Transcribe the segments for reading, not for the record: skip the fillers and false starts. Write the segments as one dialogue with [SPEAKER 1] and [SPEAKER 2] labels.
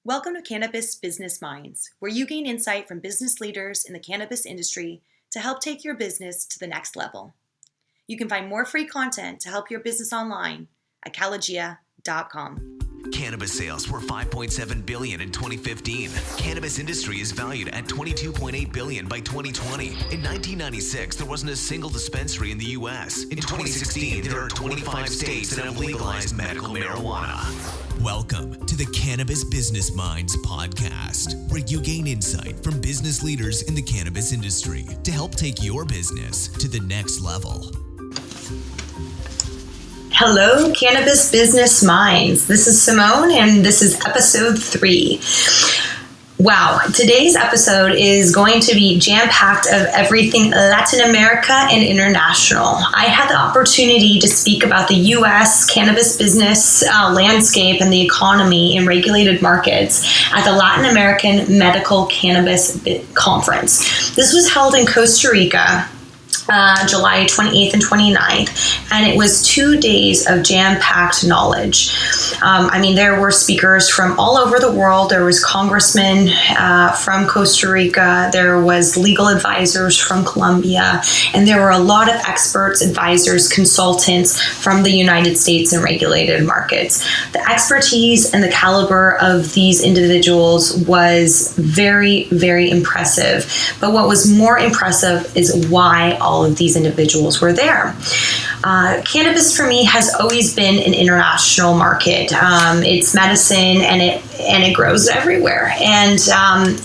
[SPEAKER 1] Welcome to Cannabis Business Minds, where you gain insight from business leaders in the cannabis industry to help take your business to the next level. You can find more free content to help your business online at calagia.com.
[SPEAKER 2] Cannabis sales were $5.7 billion in 2015. Cannabis industry is valued at $22.8 billion by 2020. In 1996, there wasn't a single dispensary in the U.S. In 2016, there are 25 states that have legalized medical marijuana. Welcome to the Cannabis Business Minds podcast, where you gain insight from business leaders in the cannabis industry to help take your business to the next level.
[SPEAKER 1] Hello, Cannabis Business Minds. This is Simone, and this is episode 3. Wow, today's episode is going to be jam-packed of everything Latin America and international. I had the opportunity to speak about the U.S. cannabis business landscape and the economy in regulated markets at the Latin American Medical Cannabis Conference. This was held in Costa Rica, July 28th and 29th, and it was 2 days of jam-packed knowledge. There were speakers from all over the world. There was congressmen from Costa Rica. There was legal advisors from Colombia, and there were a lot of experts, advisors, consultants from the United States and regulated markets. The expertise and the caliber of these individuals was very, very impressive. But what was more impressive is why all of these individuals were there. Cannabis for me has always been an international market. It's medicine, and it grows everywhere. And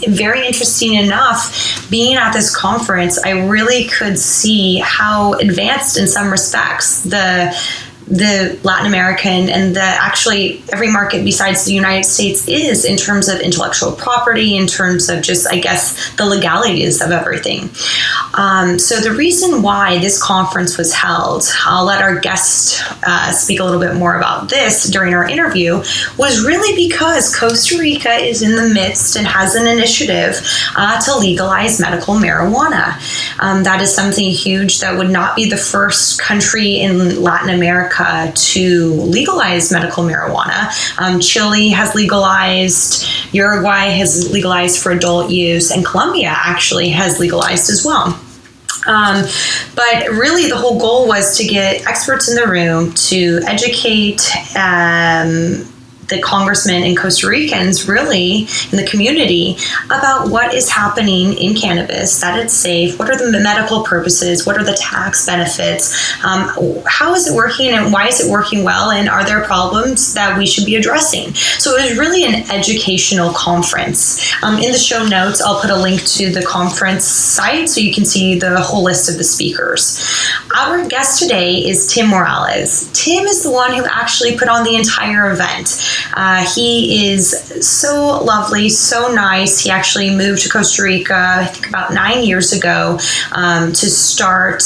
[SPEAKER 1] very interesting enough, being at this conference, I really could see how advanced in some respects the Latin American and actually every market besides the United States is in terms of intellectual property, in terms of just, I guess, the legalities of everything. So the reason why this conference was held, I'll let our guest speak a little bit more about this during our interview, was really because Costa Rica is in the midst and has an initiative to legalize medical marijuana. That is something huge. That would not be the first country in Latin America to legalize medical marijuana. Chile has legalized, Uruguay has legalized for adult use, and Colombia actually has legalized as well. But really the whole goal was to get experts in the room to educate the congressmen and Costa Ricans really in the community about what is happening in cannabis, that it's safe, what are the medical purposes, what are the tax benefits, how is it working and why is it working well, and are there problems that we should be addressing. So it was really an educational conference. In the show notes, I'll put a link to the conference site so you can see the whole list of the speakers. Our guest today is Tim Morales. Tim is the one who actually put on the entire event. He is so lovely, so nice. He actually moved to Costa Rica, I think about 9 years ago, to start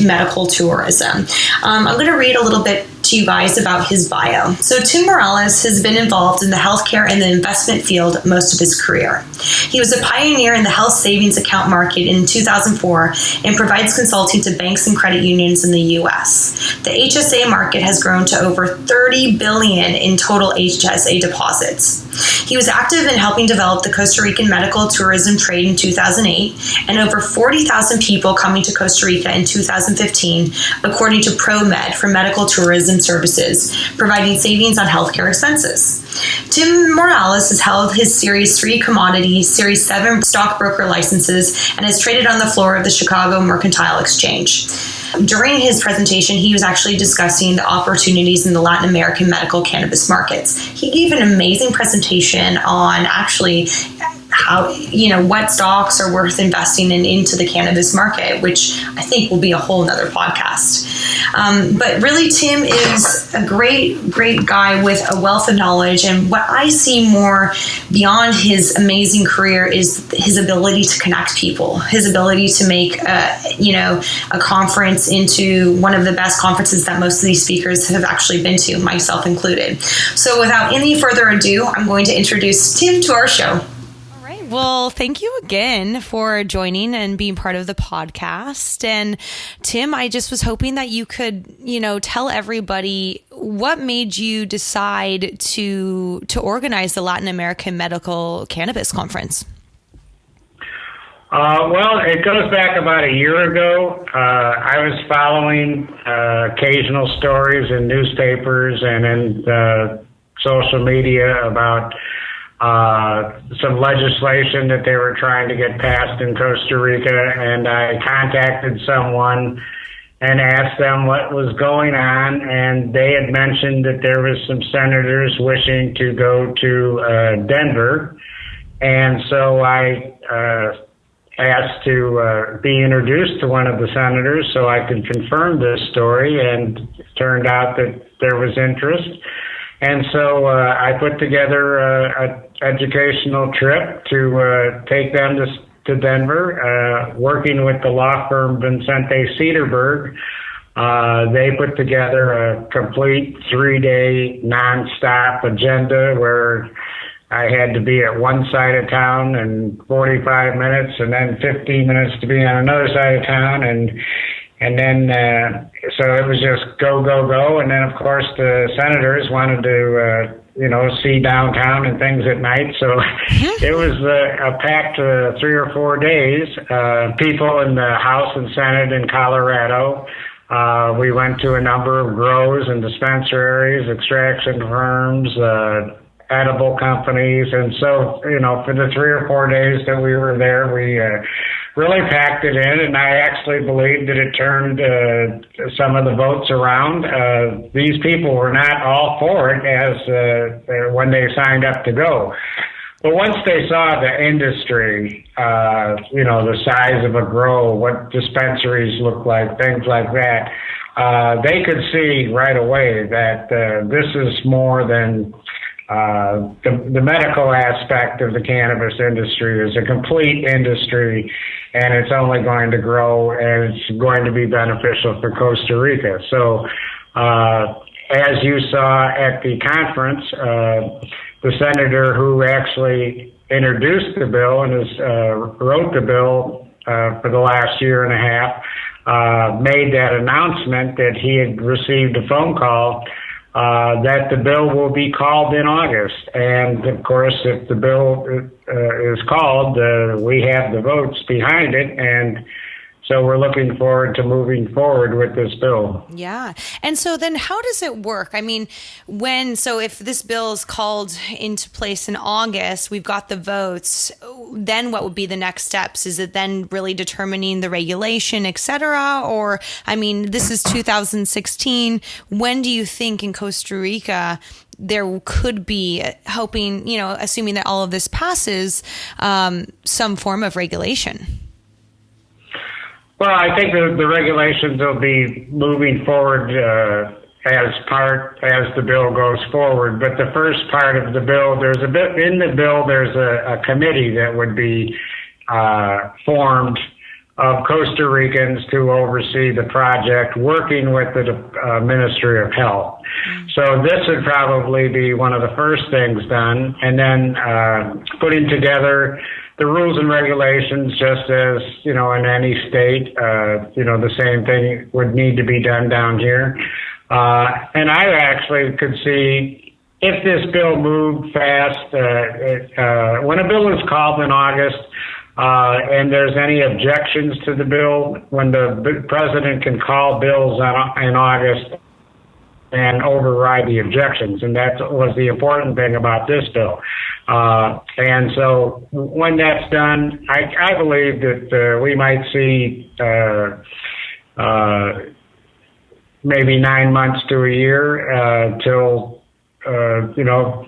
[SPEAKER 1] medical tourism. I'm going to read a little bit to you guys about his bio. So Tim Morales has been involved in the healthcare and the investment field most of his career. He was a pioneer in the health savings account market in 2004 and provides consulting to banks and credit unions in the U.S. The HSA market has grown to over $30 billion in total HSA deposits. He was active in helping develop the Costa Rican medical tourism trade in 2008, and over 40,000 people coming to Costa Rica in 2015, according to ProMed for medical tourism services, providing savings on healthcare expenses. Tim Morales has held his Series 3 commodity, Series 7 stockbroker licenses, and has traded on the floor of the Chicago Mercantile Exchange. During his presentation, he was actually discussing the opportunities in the Latin American medical cannabis markets. He gave an amazing presentation on actually how, what stocks are worth investing into the cannabis market, which I think will be a whole nother podcast. But really, Tim is a great, great guy with a wealth of knowledge. And what I see more beyond his amazing career is his ability to connect people, his ability to make, a conference into one of the best conferences that most of these speakers have actually been to, myself included. So without any further ado, I'm going to introduce Tim to our show.
[SPEAKER 3] Well,
[SPEAKER 1] Well, thank you again for joining and being part of the podcast. And Tim, I just was hoping that you could, tell everybody what made you decide to organize the Latin American Medical Cannabis Conference.
[SPEAKER 3] Well, it goes back about a year ago. I was following occasional stories in newspapers and in social media about some legislation that they were trying to get passed in Costa Rica, and I contacted someone and asked them what was going on, and they had mentioned that there was some senators wishing to go to Denver, and so I asked to be introduced to one of the senators so I could confirm this story, and it turned out that there was interest. And so I put together an educational trip to take them to Denver, working with the law firm Vincente Cederberg. They put together a complete 3-day nonstop agenda where I had to be at one side of town in 45 minutes and then 15 minutes to be on another side of town. And then, so it was just go, go, go. And then, of course, the senators wanted to, see downtown and things at night. So it was a packed 3 or 4 days. People in the House and Senate in Colorado. We went to a number of grows and dispensaries, extraction firms, edible companies. And so, for the 3 or 4 days that we were there, we really packed it in, and I actually believe that it turned some of the votes around. These people were not all for it as when they signed up to go. But once they saw the industry, the size of a grow, what dispensaries look like, things like that, they could see right away that this is more than the medical aspect of the cannabis industry is a complete industry, and it's only going to grow, and it's going to be beneficial for Costa Rica. So, as you saw at the conference, the senator who actually introduced the bill and wrote the bill for the last year and a half made that announcement that he had received a phone call that the bill will be called in August. And, of course, if the bill is called, we have the votes behind it. And so we're looking forward to moving forward with this bill.
[SPEAKER 1] Yeah. And so then how does it work? I mean, so if this bill is called into place in August, we've got the votes, then what would be the next steps? Is it then really determining the regulation, et cetera? Or, I mean, this is 2016. When do you think in Costa Rica there could be assuming that all of this passes, some form of regulation?
[SPEAKER 3] Well, I think the regulations will be moving forward as the bill goes forward. But the first part of the bill, there's a committee that would be formed of Costa Ricans to oversee the project, working with the Ministry of Health. So this would probably be one of the first things done, and then putting together the rules and regulations, just as, in any state, the same thing would need to be done down here. And I actually could see if this bill moved fast, when a bill is called in August, and there's any objections to the bill, when the president can call bills in August and override the objections. And that was the important thing about this bill. And so when that's done, I believe that we might see maybe 9 months to a year till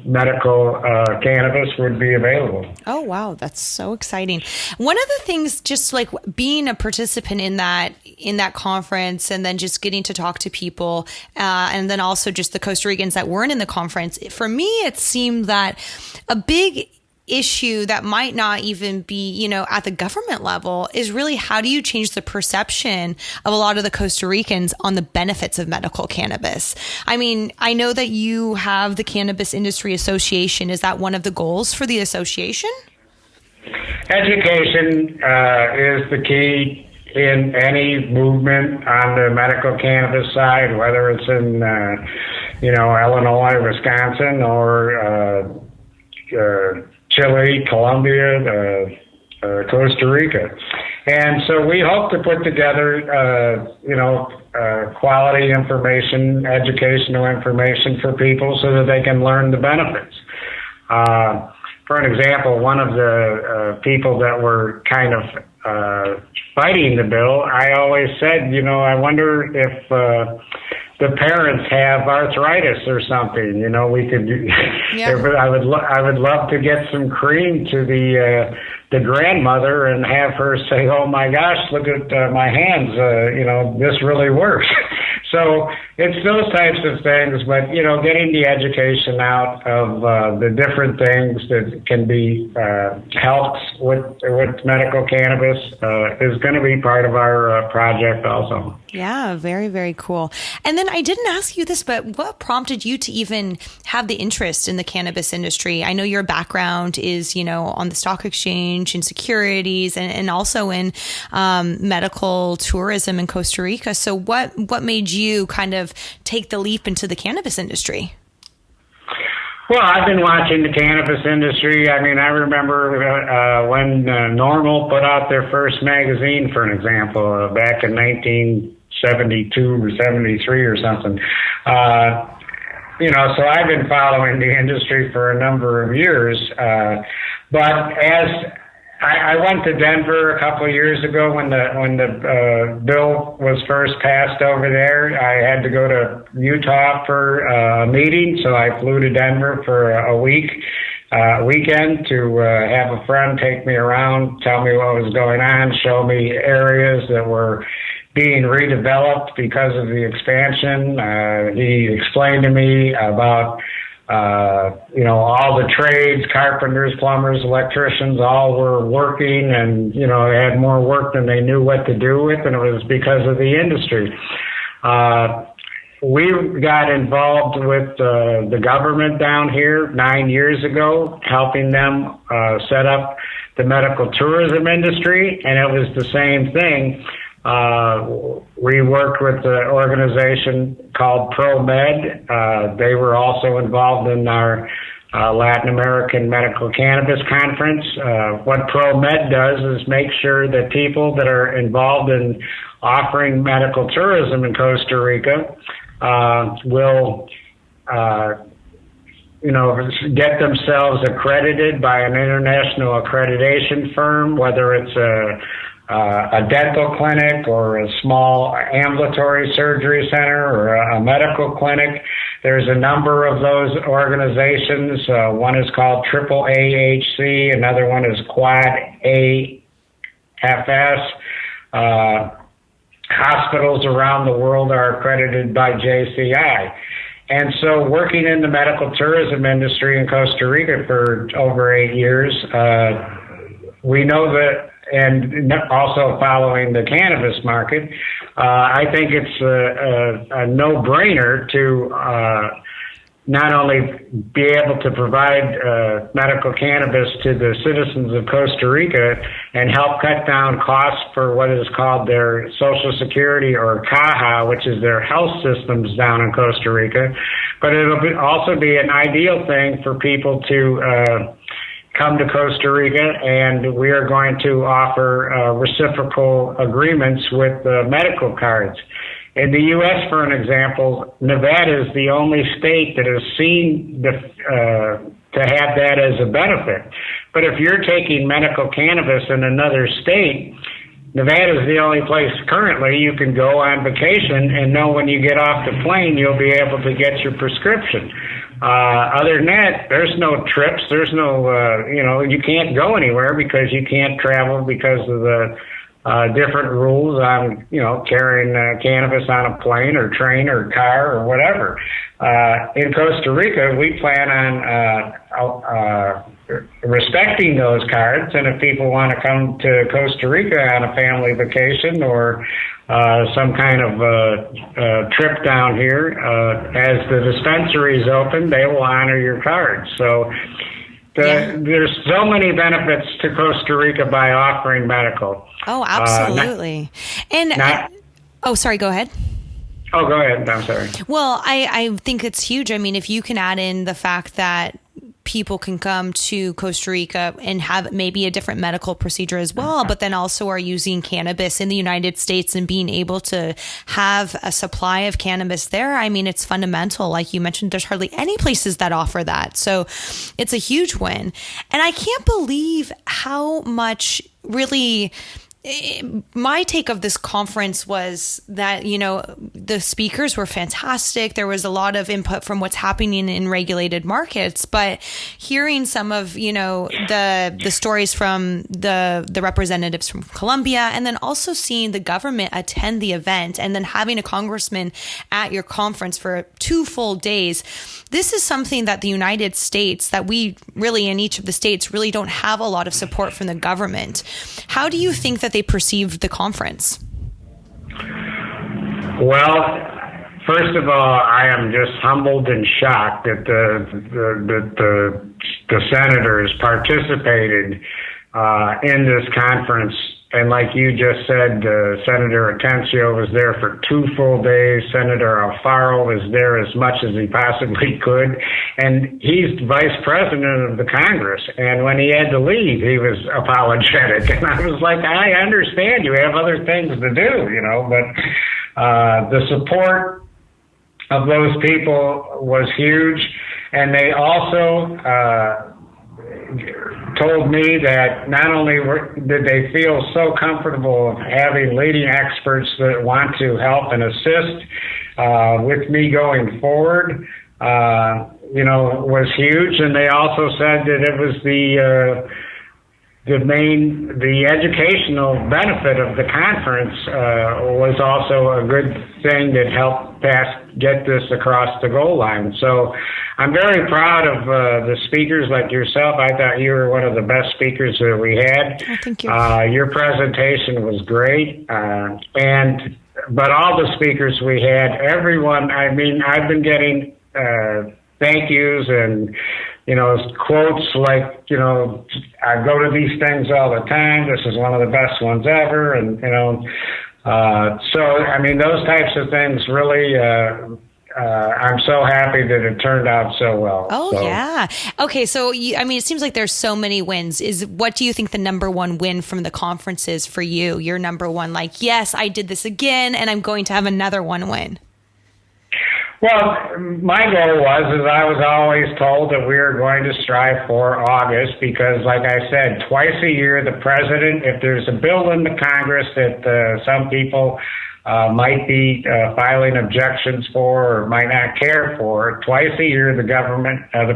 [SPEAKER 3] medical cannabis would be available.
[SPEAKER 1] Oh, wow. That's so exciting. One of the things, just like being a participant in that conference and then just getting to talk to people, and then also just the Costa Ricans that weren't in the conference, for me, it seemed that a big issue that might not even be, at the government level is really how do you change the perception of a lot of the Costa Ricans on the benefits of medical cannabis? I mean, I know that you have the Cannabis Industry Association. Is that one of the goals for the association?
[SPEAKER 3] Education is the key in any movement on the medical cannabis side, whether it's in Illinois, Wisconsin, or Chile, Colombia, Costa Rica. And so we hope to put together, quality information, educational information for people so that they can learn the benefits. For an example, one of the people that were kind of fighting the bill, I always said, I wonder if the parents have arthritis or something. We could. Yeah. I would love to get some cream to the grandmother and have her say, "Oh my gosh, look at my hands. This really works." So it's those types of things, but getting the education out of the different things that can be helped with medical cannabis is going to be part of our project also.
[SPEAKER 1] Yeah, very, very cool. And then I didn't ask you this, but what prompted you to even have the interest in the cannabis industry? I know your background is, on the stock exchange and securities and also in medical tourism in Costa Rica. So what made you kind of take the leap into the cannabis industry?
[SPEAKER 3] Well, I've been watching the cannabis industry. I mean, I remember when Normal put out their first magazine, for an example, back in 1972 or 73 or something. So I've been following the industry for a number of years. But as I went to Denver a couple of years ago when the bill was first passed over there. I had to go to Utah for a meeting, so I flew to Denver for a weekend to have a friend take me around, tell me what was going on, show me areas that were being redeveloped because of the expansion. He explained to me about all the trades, carpenters, plumbers, electricians, all were working and, they had more work than they knew what to do with, and it was because of the industry. We got involved with the government down here 9 years ago, helping them set up the medical tourism industry, and it was the same thing. We worked with an organization called ProMed. They were also involved in our Latin American Medical Cannabis Conference. What ProMed does is make sure that people that are involved in offering medical tourism in Costa Rica will get themselves accredited by an international accreditation firm, whether it's a dental clinic or a small ambulatory surgery center or a medical clinic. There's a number of those organizations. One is called Triple AHC. Another one is Quad AFS. Hospitals around the world are accredited by JCI. And so working in the medical tourism industry in Costa Rica for over 8 years, we know that, and also following the cannabis market, I think it's a no-brainer to not only be able to provide medical cannabis to the citizens of Costa Rica and help cut down costs for what is called their Social Security or Caja, which is their health systems down in Costa Rica, but it'll also be an ideal thing for people to come to Costa Rica, and we are going to offer reciprocal agreements with medical cards. In the U.S., for an example, Nevada is the only state that has seen to have that as a benefit. But if you're taking medical cannabis in another state, Nevada is the only place currently you can go on vacation and know when you get off the plane you'll be able to get your prescription. Other than that, there's no trips. There's no, you can't go anywhere because you can't travel because of the different rules on, carrying cannabis on a plane or train or car or whatever. In Costa Rica, we plan on respecting those cards, and if people want to come to Costa Rica on a family vacation or some kind of trip down here, as the dispensaries open, they will honor your cards. So There's so many benefits to Costa Rica by offering medical.
[SPEAKER 1] Oh, absolutely. Sorry, go ahead.
[SPEAKER 3] Oh, go ahead. I'm sorry.
[SPEAKER 1] Well, I think it's huge. I mean, if you can add in the fact that people can come to Costa Rica and have maybe a different medical procedure as well, but then also are using cannabis in the United States and being able to have a supply of cannabis there. I mean, it's fundamental. Like you mentioned, there's hardly any places that offer that. So it's a huge win. And I can't believe how much really my take of this conference was that, the speakers were fantastic. There was a lot of input from what's happening in regulated markets, but hearing some of, the stories from the representatives from Colombia, and then also seeing the government attend the event and then having a congressman at your conference for 2 full days. This is something that the United States, that we really in each of the states really don't have a lot of support from the government. How do you think that they perceived the conference?
[SPEAKER 3] Well, first of all, I am just humbled and shocked that the senators participated in this conference. And like you just said, Senator Atencio was there for 2 full days. Senator Alfaro was there as much as he possibly could. And he's vice president of the Congress. And when he had to leave, he was apologetic. And I was like, I understand you have other things to do, but the support of those people was huge. And they also told me that not only did they feel so comfortable of having leading experts that want to help and assist with me going forward, was huge. And they also said that it was the educational benefit of the conference was also a good thing that helped get this across the goal line. So I'm very proud of the speakers like yourself. I thought you were one of the best speakers that we had.
[SPEAKER 1] Oh, thank you.
[SPEAKER 3] Your presentation was great. But all the speakers we had, everyone, I mean, I've been getting thank yous and quotes like, I go to these things all the time. This is one of the best ones ever. And, so, I mean, those types of things really, I'm so happy that it turned out so well.
[SPEAKER 1] Oh, so. Yeah. Okay. So, it seems like there's so many wins. What do you think the number one win from the conference is for you? Your number one, like, yes, I did this again and I'm going to have another one win.
[SPEAKER 3] Well, my goal is I was always told that we were going to strive for August because, like I said, twice a year, the president, if there's a bill in the Congress that some people might be filing objections for or might not care for, twice a year, the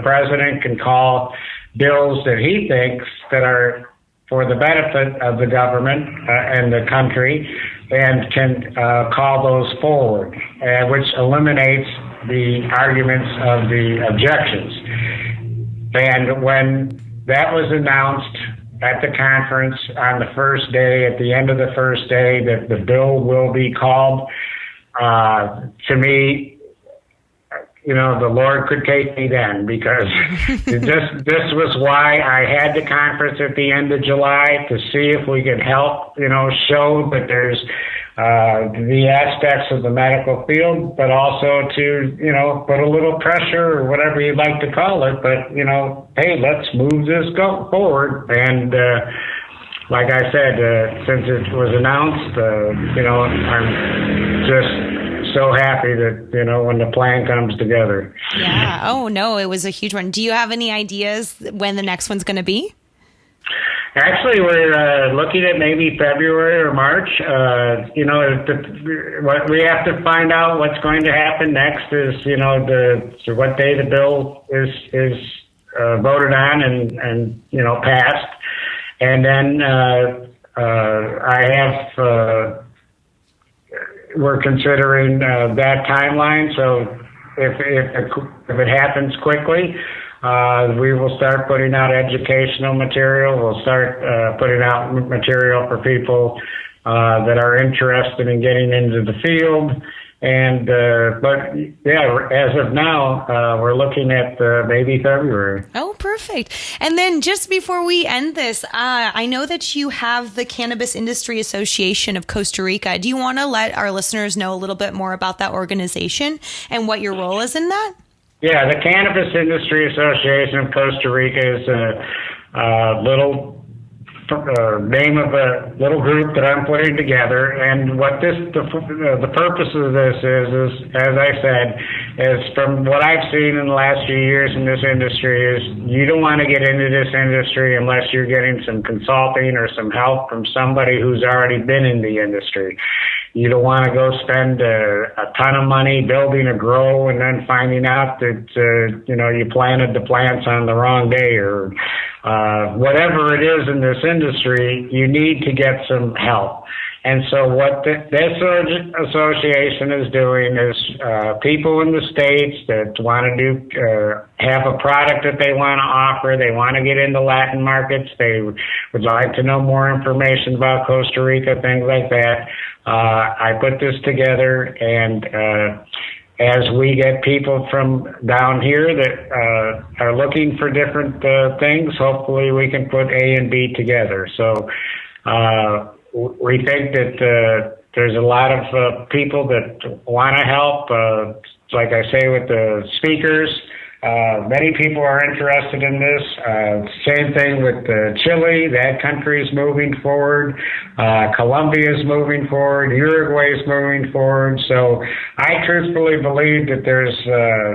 [SPEAKER 3] president can call bills that he thinks that are for the benefit of the government and the country, and can call those forward, which eliminates the arguments of the objections. And when that was announced at the conference on the first day, at the end of the first day, that the bill will be called, to me, the Lord could take me then, because this was why I had the conference at the end of July, to see if we could help, show that there's the aspects of the medical field, but also to, put a little pressure or whatever you'd like to call it. But, hey, let's move this forward. And like I said, since it was announced, I'm just so happy that, when the plan comes together.
[SPEAKER 1] Yeah. Oh, no, it was a huge one. Do you have any ideas when the next one's going to be?
[SPEAKER 3] Actually, we're looking at maybe February or March. What we have to find out what's going to happen next is, what day the bill is voted on and passed. And then we're considering that timeline. So if it happens quickly, we will start putting out educational material. We'll start putting out material for people that are interested in getting into the field. And but yeah, as of now, we're looking at maybe February.
[SPEAKER 1] Oh, perfect. And then just before we end this, I know that you have the Cannabis Industry Association of Costa Rica. Do you want to let our listeners know a little bit more about that organization and what your role is in that?
[SPEAKER 3] Yeah, the Cannabis Industry Association of Costa Rica is a little name of a little group that I'm putting together, and what the purpose of this is, as I said, is from what I've seen in the last few years in this industry is you don't want to get into this industry unless you're getting some consulting or some help from somebody who's already been in the industry. You don't want to go spend a ton of money building a grow and then finding out that, you planted the plants on the wrong day or whatever it is in this industry, you need to get some help. And so what this association is doing is people in the States that want to have a product that they want to offer, they want to get into Latin markets, they would like to know more information about Costa Rica, things like that. I put this together, and as we get people from down here that are looking for different things, hopefully we can put A and B together. So we think that there's a lot of people that want to help, like I say, with the speakers. Many people are interested in this. Same thing with Chile. That country is moving forward. Colombia is moving forward. Uruguay is moving forward. So I truthfully believe that there's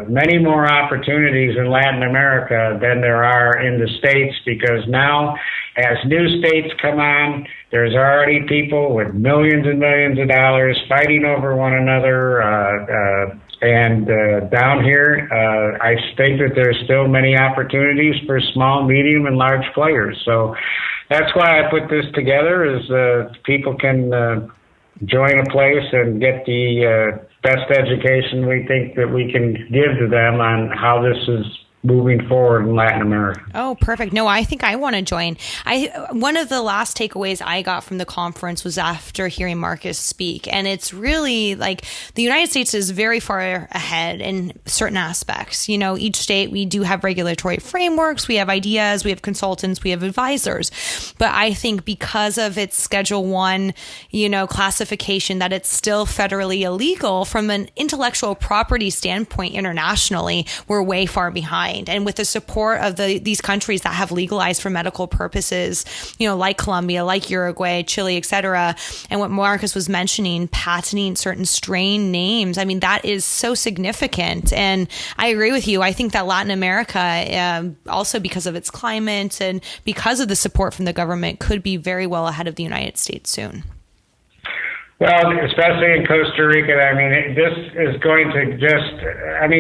[SPEAKER 3] many more opportunities in Latin America than there are in the States, because now as new states come on, there's already people with millions and millions of dollars fighting over one another. And down here, I think that there's still many opportunities for small, medium, and large players. So that's why I put this together, is people can join a place and get the best education we think that we can give to them on how this is moving forward in Latin America.
[SPEAKER 1] Oh, perfect. No, I think I want to join. One of the last takeaways I got from the conference was after hearing Marcus speak. And it's really like the United States is very far ahead in certain aspects. Each state, we do have regulatory frameworks, we have ideas, we have consultants, we have advisors. But I think because of its Schedule 1, classification, that it's still federally illegal from an intellectual property standpoint internationally, we're way far behind. And with the support of these countries that have legalized for medical purposes, like Colombia, like Uruguay, Chile, etc., and what Marcus was mentioning, patenting certain strain names, I mean, that is so significant. And I agree with you. I think that Latin America, also because of its climate and because of the support from the government, could be very well ahead of the United States soon.
[SPEAKER 3] Well, especially in Costa Rica, I mean, this is going to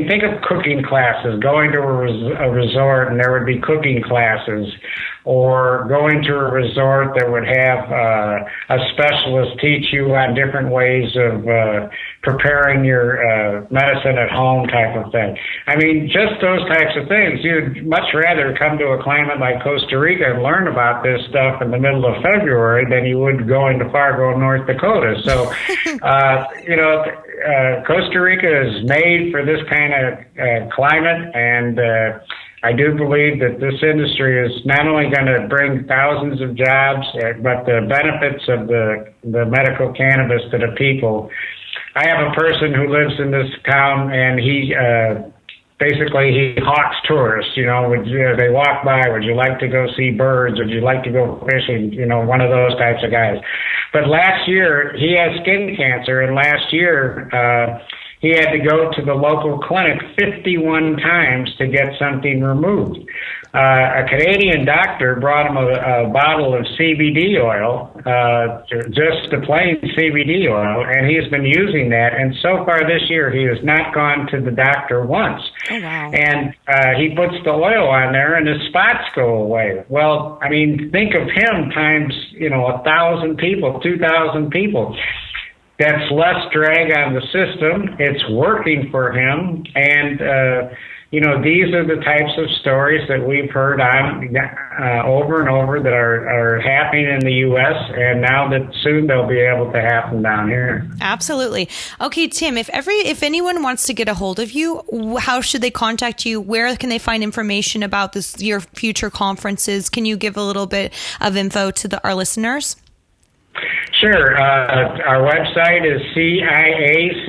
[SPEAKER 3] think of cooking classes, going to a resort and there would be cooking classes, or going to a resort that would have a specialist teach you on different ways of preparing your medicine at home type of thing. I mean, just those types of things. You'd much rather come to a climate like Costa Rica and learn about this stuff in the middle of February than you would going to Fargo, North Dakota. So, Costa Rica is made for this kind of climate, and I do believe that this industry is not only going to bring thousands of jobs, but the benefits of the medical cannabis to the people. I have a person who lives in this town, and he hawks tourists. They walk by, would you like to go see birds? Would you like to go fishing? One of those types of guys. But last year, he had skin cancer, and last year he had to go to the local clinic 51 times to get something removed. A Canadian doctor brought him a bottle of CBD oil, just the plain CBD oil, and he's been using that. And so far this year, he has not gone to the doctor once.
[SPEAKER 1] Oh, wow.
[SPEAKER 3] And he puts the oil on there, and his spots go away. Well, I mean, think of him times 1,000 people, 2,000 people. That's less drag on the system. It's working for him, and these are the types of stories that we've heard on over and over that are happening in the U.S. and now that soon they'll be able to happen down here.
[SPEAKER 1] Absolutely. Okay, Tim, if anyone wants to get a hold of you, how should they contact you? Where can they find information about your future conferences? Can you give a little bit of info to our listeners?
[SPEAKER 3] Sure. Our website is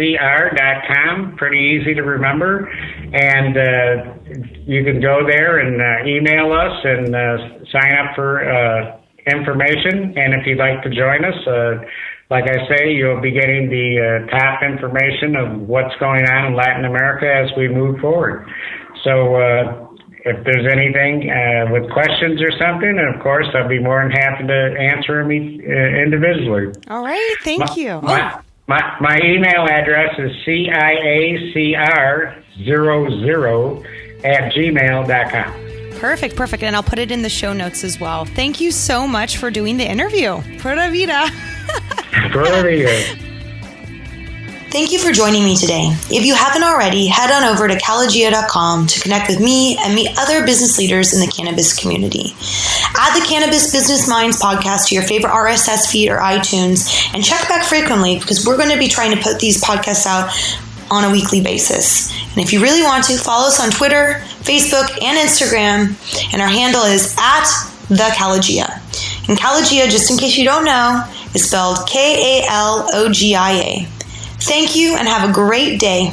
[SPEAKER 3] ciacr.com. Pretty easy to remember. And you can go there and email us and sign up for information. And if you'd like to join us, like I say, you'll be getting the top information of what's going on in Latin America as we move forward. So if there's anything with questions or something, and of course, I'll be more than happy to answer them individually.
[SPEAKER 1] All right. Thank you.
[SPEAKER 3] My email address is ciacr00@gmail.com.
[SPEAKER 1] Perfect. And I'll put it in the show notes as well. Thank you so much for doing the interview. Pura vida.
[SPEAKER 3] Pura vida.
[SPEAKER 1] Thank you for joining me today. If you haven't already, head on over to calagia.com to connect with me and meet other business leaders in the cannabis community. Add the Cannabis Business Minds podcast to your favorite RSS feed or iTunes and check back frequently because we're going to be trying to put these podcasts out on a weekly basis. And if you really want to, follow us on Twitter, Facebook, and Instagram. And our handle is @thecalagia. And Calagia, just in case you don't know, is spelled Kalogia. Thank you and have a great day.